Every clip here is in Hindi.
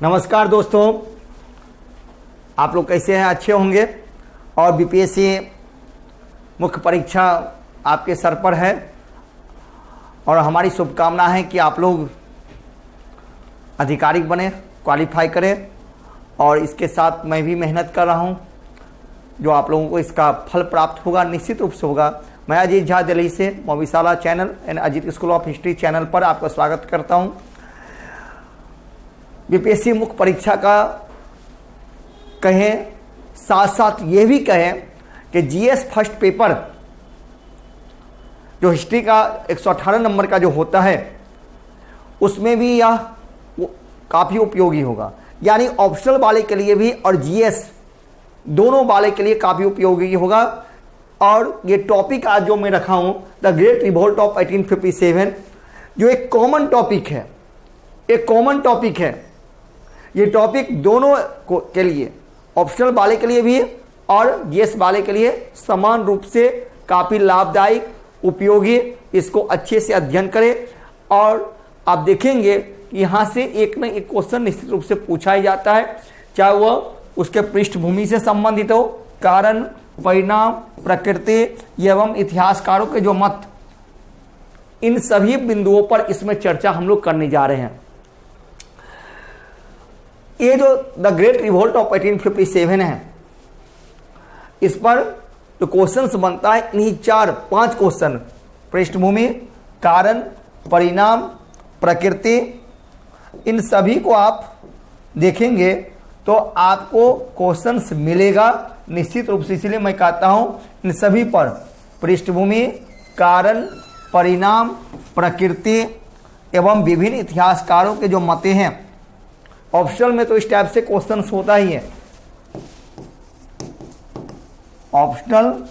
नमस्कार दोस्तों, आप लोग कैसे हैं? अच्छे होंगे। और बीपीएससी मुख्य परीक्षा आपके सर पर है और हमारी शुभकामना है कि आप लोग आधिकारिक बने, क्वालिफाई करें। और इसके साथ मैं भी मेहनत कर रहा हूं, जो आप लोगों को इसका फल प्राप्त होगा, निश्चित रूप से होगा। मैं अजीत झा दिल्ली से मोविशाला channel and Ajit school of history channel पर आपका स्वागत करता हूं। बीपीएससी मुख्य परीक्षा का कहें, साथ साथ ये भी कहें कि जीएस फर्स्ट पेपर जो हिस्ट्री का 118 नंबर का जो होता है, उसमें भी यह काफ़ी उपयोगी होगा। यानी ऑप्शनल वाले के लिए भी और जीएस दोनों वाले के लिए काफ़ी उपयोगी होगा। और ये टॉपिक आज जो मैं रखा हूं, द ग्रेट रिवोल्ट ऑफ 1857, जो एक कॉमन टॉपिक है, एक कॉमन टॉपिक है। ये टॉपिक दोनों के लिए, ऑप्शनल वाले के लिए भी और जीएस वाले के लिए समान रूप से काफ़ी लाभदायक, उपयोगी। इसको अच्छे से अध्ययन करें और आप देखेंगे कि यहाँ से एक न एक क्वेश्चन निश्चित रूप से पूछा ही जाता है, चाहे वह उसके पृष्ठभूमि से संबंधित हो, कारण, परिणाम, प्रकृति एवं इतिहासकारों के जो मत, इन सभी बिंदुओं पर इसमें चर्चा हम लोग करने जा रहे हैं। ये जो द ग्रेट रिवोल्ट ऑफ 1857 है, इस पर जो क्वेश्चंस बनता है, इन्हीं 4-5 क्वेश्चन, पृष्ठभूमि, कारण, परिणाम, प्रकृति, इन सभी को आप देखेंगे तो आपको क्वेश्चंस मिलेगा निश्चित रूप से। इसलिए मैं कहता हूं इन सभी पर पृष्ठभूमि, कारण, परिणाम, प्रकृति एवं विभिन्न इतिहासकारों के जो मतें हैं, ऑप्शनल में तो इस टाइप से क्वेश्चंस होता ही है। ऑप्शनल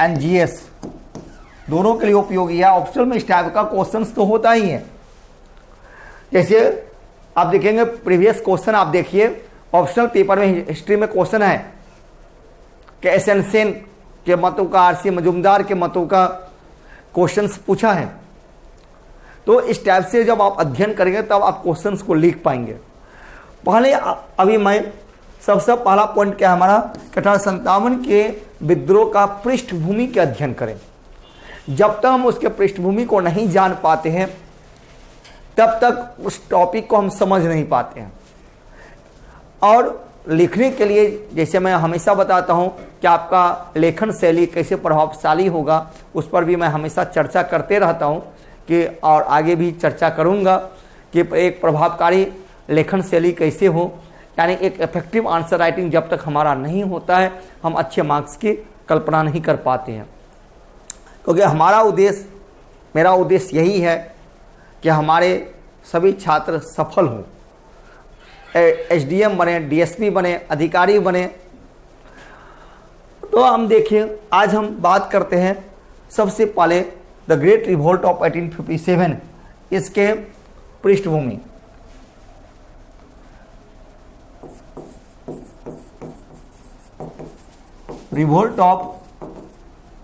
एंड जीएस दोनों के लिए उपयोगी है। ऑप्शनल में इस टाइप का क्वेश्चंस तो होता ही है। जैसे आप देखेंगे प्रीवियस क्वेश्चन, आप देखिए ऑप्शनल पेपर में हिस्ट्री में क्वेश्चन है कि एसएन सेन के मतों का, आरसी मजूमदार के मतों का क्वेश्चंस पूछा है। तो इस टाइप से जब आप अध्ययन करेंगे तब आप क्वेश्चंस को लिख पाएंगे। पहले अभी मैं सबसे पहला पॉइंट क्या है हमारा, 1857 के विद्रोह का पृष्ठभूमि के अध्ययन करें। जब तक हम उसके पृष्ठभूमि को नहीं जान पाते हैं, तब तक उस टॉपिक को हम समझ नहीं पाते हैं। और लिखने के लिए, जैसे मैं हमेशा बताता हूं कि आपका लेखन शैली कैसे प्रभावशाली होगा, उस पर भी मैं हमेशा चर्चा करते रहता हूं कि, और आगे भी चर्चा करूंगा कि एक प्रभावकारी लेखन शैली कैसे हो। यानी एक इफेक्टिव आंसर राइटिंग जब तक हमारा नहीं होता है, हम अच्छे मार्क्स की कल्पना नहीं कर पाते हैं। क्योंकि हमारा उद्देश्य, मेरा उद्देश्य यही है कि हमारे सभी छात्र सफल हों, एसडीएम बने, डीएसपी बने, अधिकारी बने। तो हम देखिए, आज हम बात करते हैं सबसे पहले द ग्रेट रिवोल्ट ऑफ 1857, इसके पृष्ठभूमि। रिवोल्ट ऑफ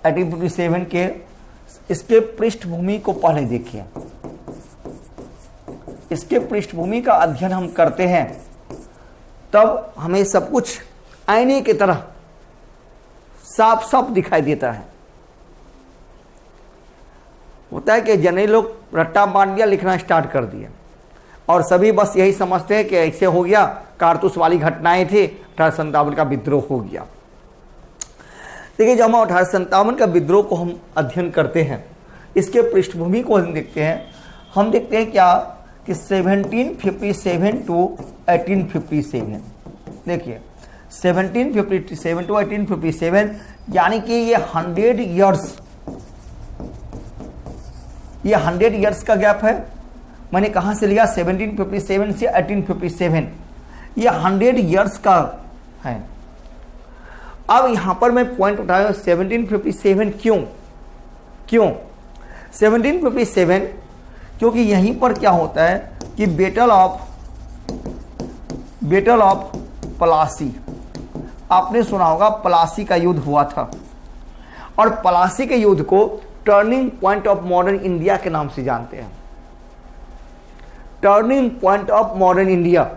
1857 के इसके पृष्ठभूमि को पहले देखिए। इसके पृष्ठभूमि का अध्ययन हम करते हैं तब हमें सब कुछ आईने की तरह साफ साफ दिखाई देता है। होता है कि जनरली लोग रट्टा मार दिया, लिखना स्टार्ट कर दिया और सभी बस यही समझते हैं कि ऐसे हो गया, कारतूस वाली घटनाएं थी, 1857 का विद्रोह हो गया। देखिए, जब हम 1857 का विद्रोह को हम अध्ययन करते हैं, इसके पृष्ठभूमि को हम देखते हैं क्या कि 1757 टू 1857, देखिए 1757 टू 1857, यानी कि ये 100 ईयर्स का गैप है। मैंने कहाँ से लिया? 1757 से 1857, ये 100 ईयर्स का है। अब यहां पर मैं पॉइंट उठाया 1757 क्यों 1757, क्योंकि यहीं पर क्या होता है कि बैटल ऑफ प्लासी, आपने सुना होगा, प्लासी का युद्ध हुआ था। और प्लासी के युद्ध को turning point of modern India के नाम से जानते हैं। Turning point of modern India,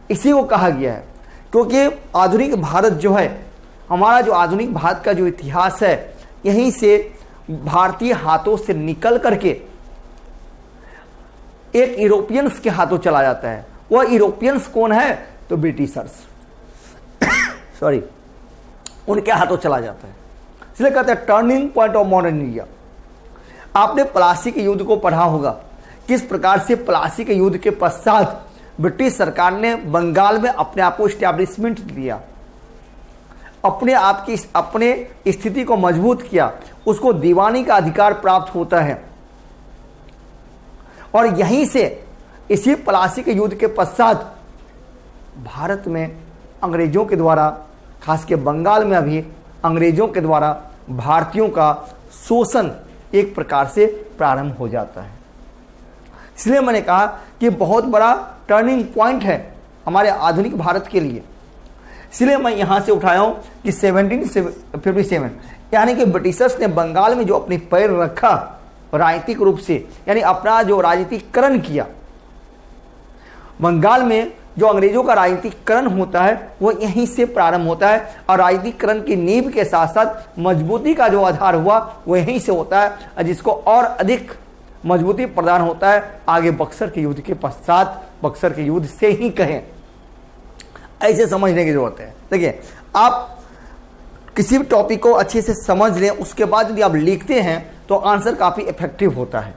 इसी को कहा गया है, क्योंकि आधुनिक भारत जो है, हमारा जो आधुनिक भारत का जो इतिहास है, यहीं से भारतीय हाथों से निकल करके एक यूरोपियंस के हाथों चला जाता है। वह यूरोपियंस कौन है? तो ब्रिटिशर्स सॉरी, उनके हाथों चला जाता है। इसलिए कहते हैं turning point of modern India. आपने प्लासी के युद्ध को पढ़ा होगा, किस प्रकार से प्लासी के युद्ध के पश्चात ब्रिटिश सरकार ने बंगाल में अपने आप को स्टैब्लिशमेंट दिया, अपने आप की अपने स्थिति को मजबूत किया, उसको दीवानी का अधिकार प्राप्त होता है। और यहीं से इसी प्लासी के युद्ध के पश्चात भारत में अंग्रेजों के द्वारा, खासकर बंगाल में अभी अंग्रेजों के द्वारा भारतीयों का शोषण एक प्रकार से प्रारंभ हो जाता है। इसलिए मैंने कहा कि बहुत बड़ा टर्निंग पॉइंट है हमारे आधुनिक भारत के लिए। इसलिए मैं यहां से उठाया हूं कि 1757 यानी कि ब्रिटिशर्स ने बंगाल में जो अपनी पैर रखा राजनीतिक रूप से, यानी अपना जो राजनीतिकरण किया, बंगाल में जो अंग्रेजों का राजनीतिकरण होता है वो यहीं से प्रारंभ होता है। और राजनीतिकरण की नींव के साथ साथ मजबूती का जो आधार हुआ वो यहीं से होता है, जिसको और अधिक मजबूती प्रदान होता है आगे बक्सर के युद्ध के पश्चात, बक्सर के युद्ध से ही कहें, ऐसे समझने की जरूरत है। देखिए, आप किसी भी टॉपिक को अच्छे से समझ लें, उसके बाद यदि आप लिखते हैं तो आंसर काफी इफेक्टिव होता है।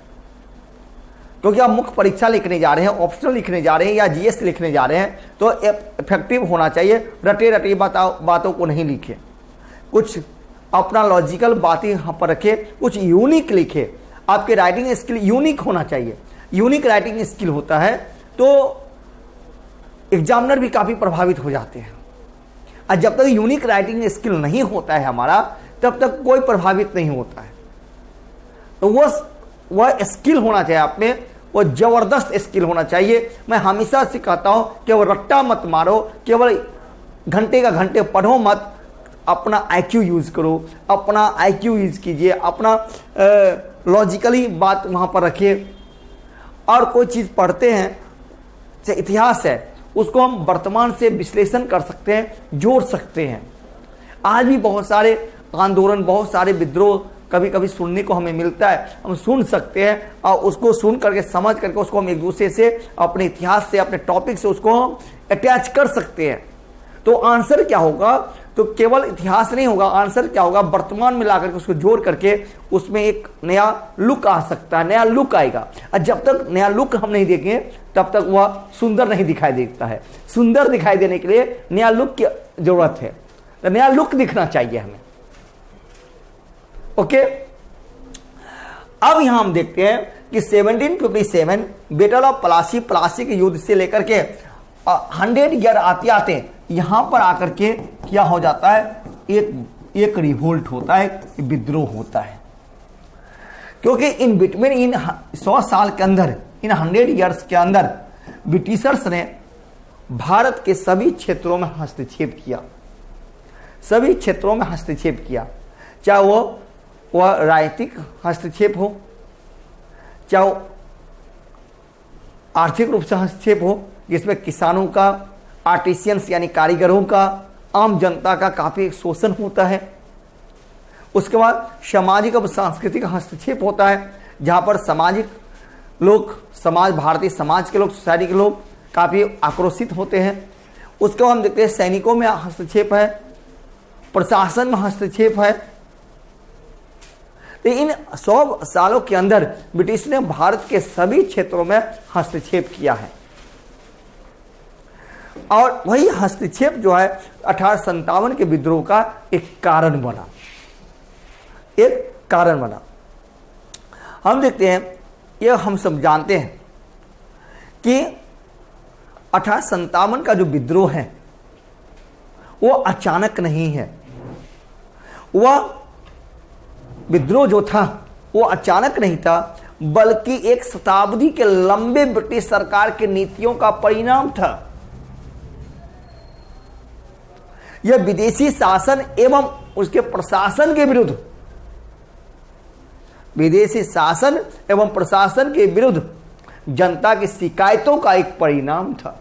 क्योंकि आप मुख्य परीक्षा लिखने जा रहे हैं, ऑप्शनल लिखने जा रहे हैं या जीएस लिखने जा रहे हैं, तो इफेक्टिव होना चाहिए। रटे रटे बातों को नहीं लिखे, कुछ अपना लॉजिकल बातें यहाँ पर रखे, कुछ यूनिक लिखे। आपके राइटिंग स्किल यूनिक होना चाहिए। यूनिक राइटिंग स्किल होता है तो एग्जामिनर भी काफी प्रभावित हो जाते हैं। और जब तक यूनिक राइटिंग स्किल नहीं होता है हमारा, तब तक कोई प्रभावित नहीं होता है। तो वह स्किल होना चाहिए आप में, वो जबरदस्त स्किल होना चाहिए। मैं हमेशा से कहता हूं केवल रट्टा मत मारो, केवल घंटे का घंटे पढ़ो मत, अपना आईक्यू यूज करो, अपना आईक्यू यूज कीजिए, अपना लॉजिकली बात वहां पर रखिए। और कोई चीज पढ़ते हैं, चाहे इतिहास है, उसको हम वर्तमान से विश्लेषण कर सकते हैं, जोड़ सकते हैं। आज भी बहुत सारे आंदोलन, बहुत सारे विद्रोह कभी कभी सुनने को हमें मिलता है, हम सुन सकते हैं और उसको सुन करके, समझ करके उसको हम एक दूसरे से, अपने इतिहास से, अपने टॉपिक से उसको हम अटैच कर सकते हैं। तो आंसर क्या होगा? तो केवल इतिहास नहीं होगा, आंसर क्या होगा? वर्तमान में लाकर के उसको जोड़ करके उसमें एक नया लुक आ सकता है, नया लुक आएगा। और जब तक नया लुक हम नहीं देखेंगे तब तक वह सुंदर नहीं दिखाई देता है। सुंदर दिखाई देने के लिए नया लुक की जरूरत है, तो नया लुक दिखना चाहिए हमें। ओके, अब यहां हम देखते हैं कि 1757 बैटल ऑफ प्लासी, प्लासी के युद्ध से लेकर के 100 ईयर आते आते यहां पर आकर के क्या हो जाता है? एक रिवोल्ट होता है, विद्रोह होता है। क्योंकि इन बिटवीन, इन 100 साल के अंदर, इन 100 ईयर्स के अंदर ब्रिटिशर्स ने भारत के सभी क्षेत्रों में हस्तक्षेप किया, सभी क्षेत्रों में हस्तक्षेप किया। चाहे वह राजनीतिक हस्तक्षेप हो, चाहे आर्थिक रूप से हस्तक्षेप हो, जिसमें किसानों का, आर्टिसियंस यानी कारीगरों का, आम जनता का काफी शोषण होता है। उसके बाद सामाजिक और सांस्कृतिक हस्तक्षेप होता है, जहां पर सामाजिक लोग, समाज, भारतीय समाज के लोग, सोसाइटी के लोग काफी आक्रोशित होते हैं। उसके बाद हम देखते हैं सैनिकों में हस्तक्षेप है, प्रशासन में हस्तक्षेप है। तो इन 100 सालों के अंदर ब्रिटिश ने भारत के सभी क्षेत्रों में हस्तक्षेप किया है। और वही हस्तक्षेप जो है 1857 के विद्रोह का एक कारण बना, एक कारण बना। हम देखते हैं, यह हम सब जानते हैं कि 1857 का जो विद्रोह है वो अचानक नहीं है। वह विद्रोह जो था वो अचानक नहीं था, बल्कि एक शताब्दी के लंबे ब्रिटिश सरकार के नीतियों का परिणाम था। यह विदेशी शासन एवं उसके प्रशासन के विरुद्ध, विदेशी शासन एवं प्रशासन के विरुद्ध जनता की शिकायतों का एक परिणाम था।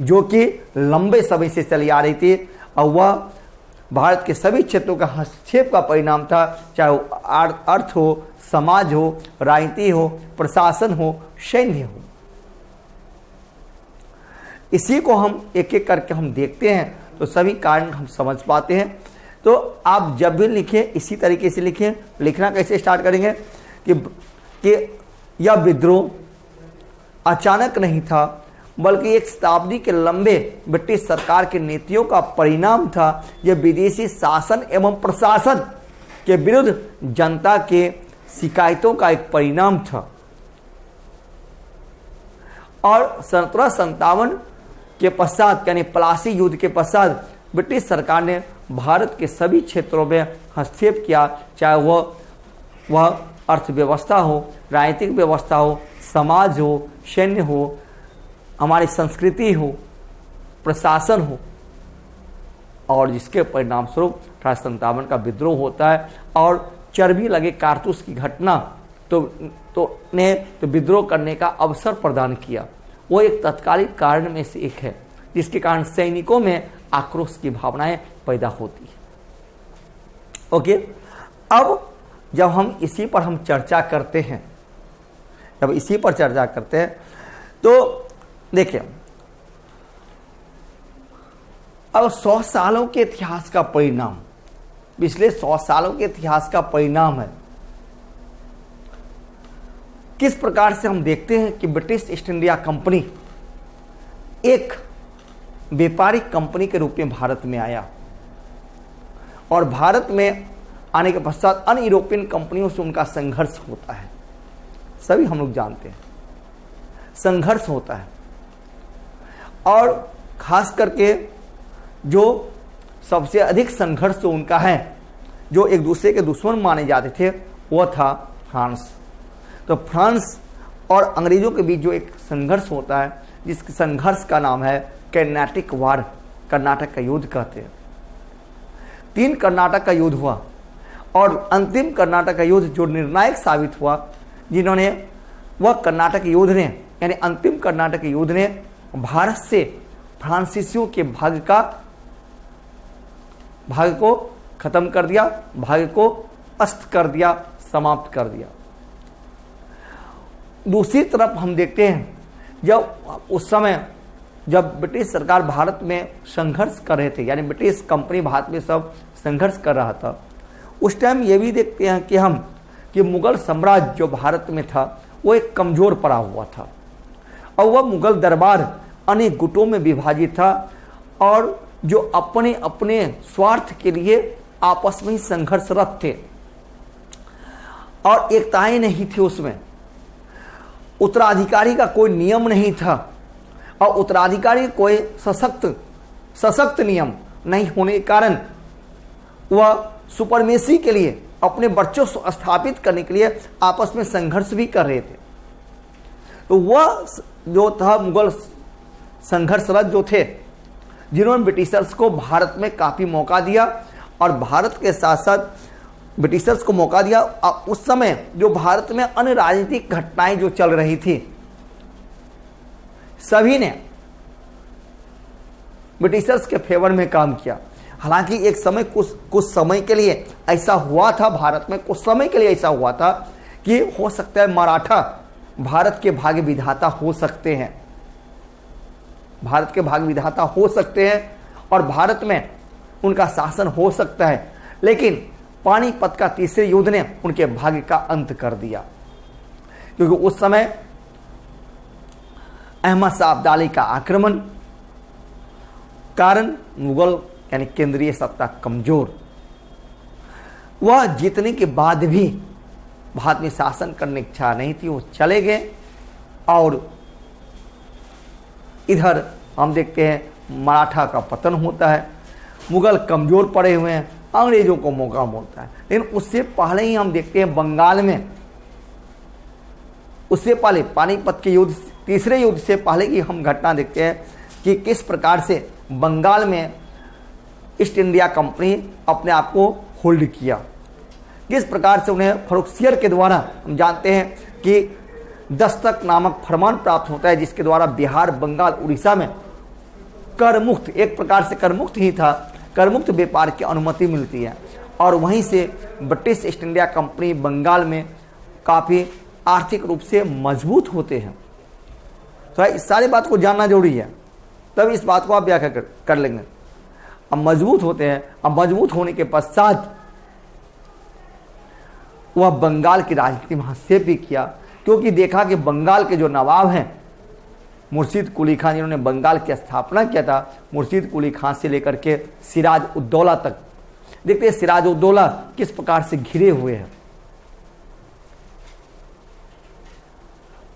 जो कि लंबे समय से चली आ रही थी और वह भारत के सभी क्षेत्रों का हस्तक्षेप का परिणाम था, चाहे वो अर्थ हो, समाज हो, राजनीति हो, प्रशासन हो, सैन्य हो। इसी को हम एक एक करके हम देखते हैं तो सभी कारण हम समझ पाते हैं। तो आप जब भी लिखें इसी तरीके से लिखें। लिखना कैसे स्टार्ट करेंगे कि यह विद्रोह अचानक नहीं था, बल्कि एक शताब्दी के लंबे ब्रिटिश सरकार की नीतियों का परिणाम था। यह विदेशी शासन एवं प्रशासन के विरुद्ध जनता के शिकायतों का एक परिणाम था। और 1757 के पश्चात यानी प्लासी युद्ध के पश्चात ब्रिटिश सरकार ने भारत के सभी क्षेत्रों में हस्तक्षेप किया, चाहे वह अर्थव्यवस्था हो, राजनीतिक व्यवस्था हो, समाज हो, सैन्य हो, हमारी संस्कृति हो, प्रशासन हो। और जिसके परिणाम स्वरूप 1857 का विद्रोह होता है और चर्बी लगे कारतूस की घटना ने विद्रोह करने का अवसर प्रदान किया। वो एक तत्कालिक कारण में से एक है जिसके कारण सैनिकों में आक्रोश की भावनाएं पैदा होती है। ओके, अब जब हम इसी पर हम चर्चा करते हैं तो देखिए, अब 100 सालों के इतिहास का परिणाम, पिछले 100 सालों के इतिहास का परिणाम है। किस प्रकार से हम देखते हैं कि ब्रिटिश ईस्ट इंडिया कंपनी एक व्यापारिक कंपनी के रूप में भारत में आया और भारत में आने के पश्चात अन्य यूरोपियन कंपनियों से उनका संघर्ष होता है। सभी हम लोग जानते हैं संघर्ष होता है। और खास करके जो सबसे अधिक संघर्ष जो उनका है, जो एक दूसरे के दुश्मन माने जाते थे, वह था फ्रांस। तो फ्रांस और अंग्रेजों के बीच जो एक संघर्ष होता है, जिस संघर्ष का नाम है कर्नाटिक वार, कर्नाटक का युद्ध कहते हैं। 3 कर्नाटक का युद्ध हुआ और अंतिम कर्नाटक का युद्ध जो निर्णायक साबित हुआ, जिन्होंने वह कर्नाटक युद्ध ने यानी अंतिम कर्नाटक युद्ध ने भारत से फ्रांसीसियों के भाग को खत्म कर दिया, भाग को अस्त कर दिया, समाप्त कर दिया। दूसरी तरफ हम देखते हैं जब उस समय जब ब्रिटिश सरकार भारत में संघर्ष कर रहे थे, यानी ब्रिटिश कंपनी भारत में सब संघर्ष कर रहा था, उस टाइम ये भी देखते हैं कि मुगल साम्राज्य जो भारत में था वो एक कमजोर पड़ा हुआ था और वह मुगल दरबार अनेक गुटों में विभाजित था और जो अपने अपने स्वार्थ के लिए आपस में ही संघर्षरत थे और एकताएं नहीं थी। उसमें उत्तराधिकारी का कोई नियम नहीं था और उत्तराधिकारी कोई सशक्त नियम नहीं होने के कारण वह सुपरमेसी के लिए, अपने वर्चस्व स्थापित करने के लिए आपस में संघर्ष भी कर रहे थे। तो वह जो था मुगल संघर्षरत जो थे, जिन्होंने ब्रिटिशर्स को भारत में काफ़ी मौका दिया और भारत के साथ साथ ब्रिटिशर्स को मौका दिया। उस समय जो भारत में अन्य राजनीतिक घटनाएं जो चल रही थी, सभी ने ब्रिटिशर्स के फेवर में काम किया। हालांकि एक समय कुछ समय के लिए ऐसा हुआ था, भारत में कुछ समय के लिए ऐसा हुआ था कि हो सकता है मराठा भारत के भाग्य विधाता हो सकते हैं, भारत के भाग्य विधाता हो सकते हैं और भारत में उनका शासन हो सकता है। लेकिन पानीपत का तीसरे युद्ध ने उनके भाग्य का अंत कर दिया, क्योंकि उस समय अहमद शाह अब्दाली का आक्रमण कारण मुगल यानी केंद्रीय सत्ता कमजोर, वह जीतने के बाद भी भारत में शासन करने की इच्छा नहीं थी, वो चले गए। और इधर हम देखते हैं मराठा का पतन होता है, मुगल कमजोर पड़े हुए हैं, अंग्रेजों को मौका मिलता है। लेकिन उससे पहले ही हम देखते हैं बंगाल में, उससे पहले पानीपत के युद्ध, तीसरे युद्ध से पहले की हम घटना देखते हैं कि किस प्रकार से बंगाल में ईस्ट इंडिया कंपनी अपने आप को होल्ड किया, किस प्रकार से उन्हें फरुखसियर के द्वारा, हम जानते हैं कि दस्तक नामक फरमान प्राप्त होता है जिसके द्वारा बिहार, बंगाल, उड़ीसा में कर मुक्त, एक प्रकार से कर मुक्त ही था, कर मुक्त व्यापार की अनुमति मिलती है। और वहीं से British East India company Bengal में काफ़ी आर्थिक रूप से मजबूत होते हैं। तो इस सारी बात को जानना जरूरी है, तब इस बात को आप व्याख्या कर लेंगे। अब मजबूत होते हैं, अब मजबूत होने के पश्चात वह बंगाल की राजनीति में हस्तक्षेप भी किया, क्योंकि देखा कि बंगाल के जो नवाब हैं मुर्शीद कुली खान, जिन्होंने बंगाल की स्थापना किया था, मुर्शीद कुली खान से लेकर के सिराज उद्दौला तक, देखते हैं सिराज उद्दौला किस प्रकार से घिरे हुए हैं।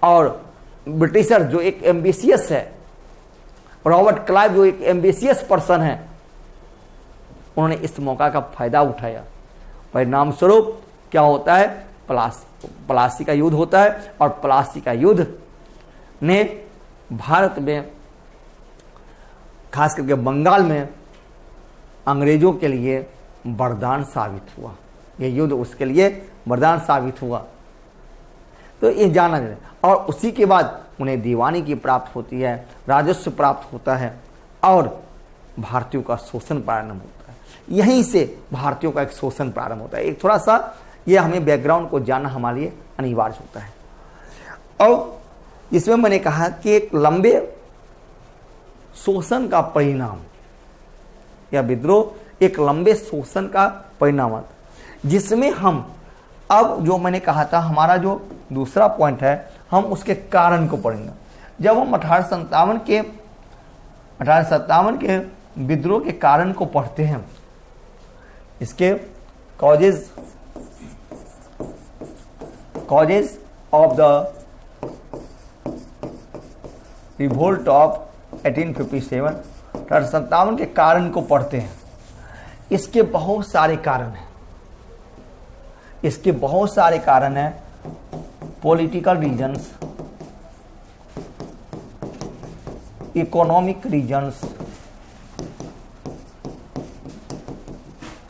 और ब्रिटिशर जो एक एम्बिशियस है, रॉबर्ट क्लाइव जो एक एम्बिशियस पर्सन है, उन्होंने इस मौका का फायदा उठाया। परिणाम स्वरूप क्या होता है, प्लासी का युद्ध होता है। और प्लासी का युद्ध ने भारत में, खास करके बंगाल में, अंग्रेजों के लिए वरदान साबित हुआ। यह युद्ध उसके लिए वरदान साबित हुआ। तो ये जाना जाए। और उसी के बाद उन्हें दीवानी की प्राप्त होती है, राजस्व प्राप्त होता है और भारतीयों का शोषण प्रारंभ होता है। यहीं से भारतीयों का एक शोषण प्रारंभ होता है। एक थोड़ा सा ये हमें बैकग्राउंड को जानना हमारे लिए अनिवार्य होता है। और इसमें मैंने कहा कि एक लंबे शोषण का परिणाम या विद्रोह एक लंबे शोषण का परिणाम है, जिसमें हम अब जो मैंने कहा था हमारा जो दूसरा पॉइंट है, हम उसके कारण को पढ़ेंगे। जब हम 1857 के विद्रोह के कारण को पढ़ते हैं, इसके causes of the revolt of 1857, 1857 के कारण को पढ़ते हैं। इसके बहुत सारे कारण हैं। Political reasons, economic reasons,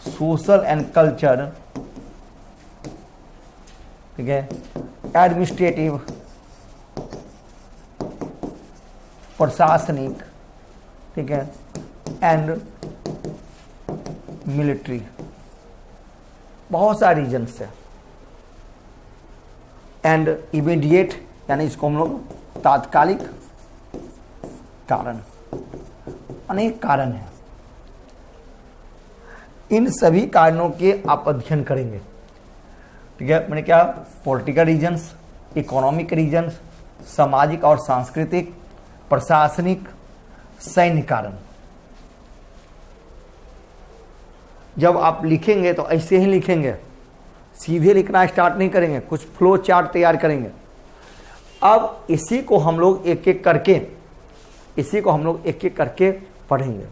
social and culture, ठीक है, एडमिनिस्ट्रेटिव, प्रशासनिक, ठीक है, एंड मिलिट्री, बहुत सारे रीजन्स है। एंड इमीडिएट, यानी इसको हम लोग तात्कालिक कारण, अनेक कारण हैं। इन सभी कारणों के आप अध्ययन करेंगे, ठीक है। मैंने क्या, पॉलिटिकल रीजन्स, इकोनॉमिक रीजन्स, सामाजिक और सांस्कृतिक, प्रशासनिक, सैन्य कारण। जब आप लिखेंगे तो ऐसे ही लिखेंगे, सीधे लिखना स्टार्ट नहीं करेंगे, कुछ फ्लो चार्ट तैयार करेंगे। अब इसी को हम लोग एक एक करके पढ़ेंगे।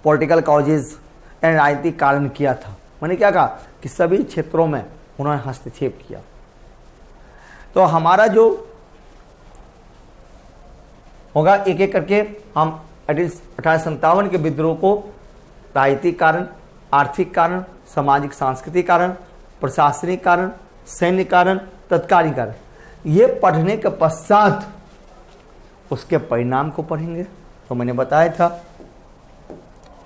पॉलिटिकल कॉजेज एंड राजनीतिक कारण किया था, मैंने क्या कहा कि सभी क्षेत्रों में उन्होंने हस्तक्षेप किया। तो हमारा जो होगा एक एक करके हम 1857 के विद्रोह को राजनीतिक कारण, आर्थिक कारण, सामाजिक सांस्कृतिक कारण, प्रशासनिक कारण, सैन्य कारण, तत्कालीन कारण, ये पढ़ने के पश्चात उसके परिणाम को पढ़ेंगे। तो मैंने बताया था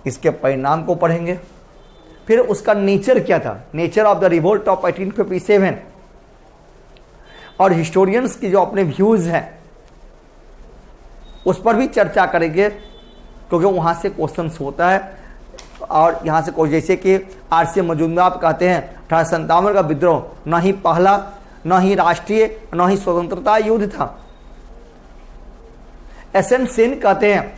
इसके परिणाम को पढ़ेंगे। फिर उसका नेचर क्या था, nature of the revolt of 1857, और हिस्टोरियंस की जो अपने व्यूज हैं उस पर भी चर्चा करेंगे, क्योंकि वहां से क्वेश्चंस होता है। और यहाँ से कोई, जैसे कि आर.सी. मजूमदार कहते हैं 1857 का विद्रोह न ही पहला, न ही राष्ट्रीय, न ही स्वतंत्रता युद्ध था। एस.एन. सेन कहते हैं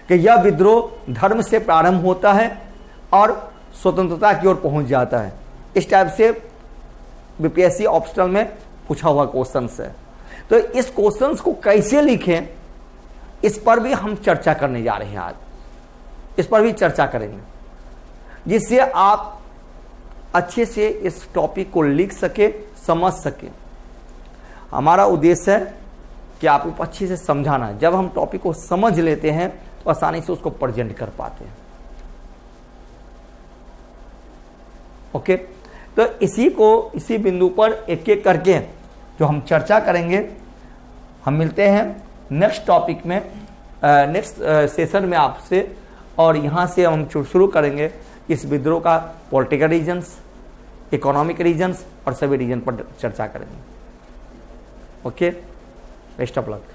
कि यह विद्रोह धर्म से प्रारंभ होता है और स्वतंत्रता की ओर पहुंच जाता है। इस टाइप से बीपीएससी ऑप्शनल में पूछा हुआ क्वेश्चन है। तो इस क्वेश्चन को कैसे लिखें, इस पर भी हम चर्चा करने जा रहे हैं। आज इस पर भी चर्चा करेंगे, जिससे आप अच्छे से इस टॉपिक को लिख सके, समझ सके। हमारा उद्देश्य है कि आपको अच्छे से समझाना है। जब हम टॉपिक को समझ लेते हैं तो आसानी से उसको प्रेजेंट कर पाते हैं। ओके, तो इसी बिंदु पर एक एक करके जो हम चर्चा करेंगे, हम मिलते हैं नेक्स्ट टॉपिक में नेक्स्ट सेशन में आपसे, और यहाँ से हम शुरू करेंगे इस विद्रोह का पॉलिटिकल रीजन्स, इकोनॉमिक रीजन्स और सभी रीजन पर चर्चा करेंगे। Okay, best of luck.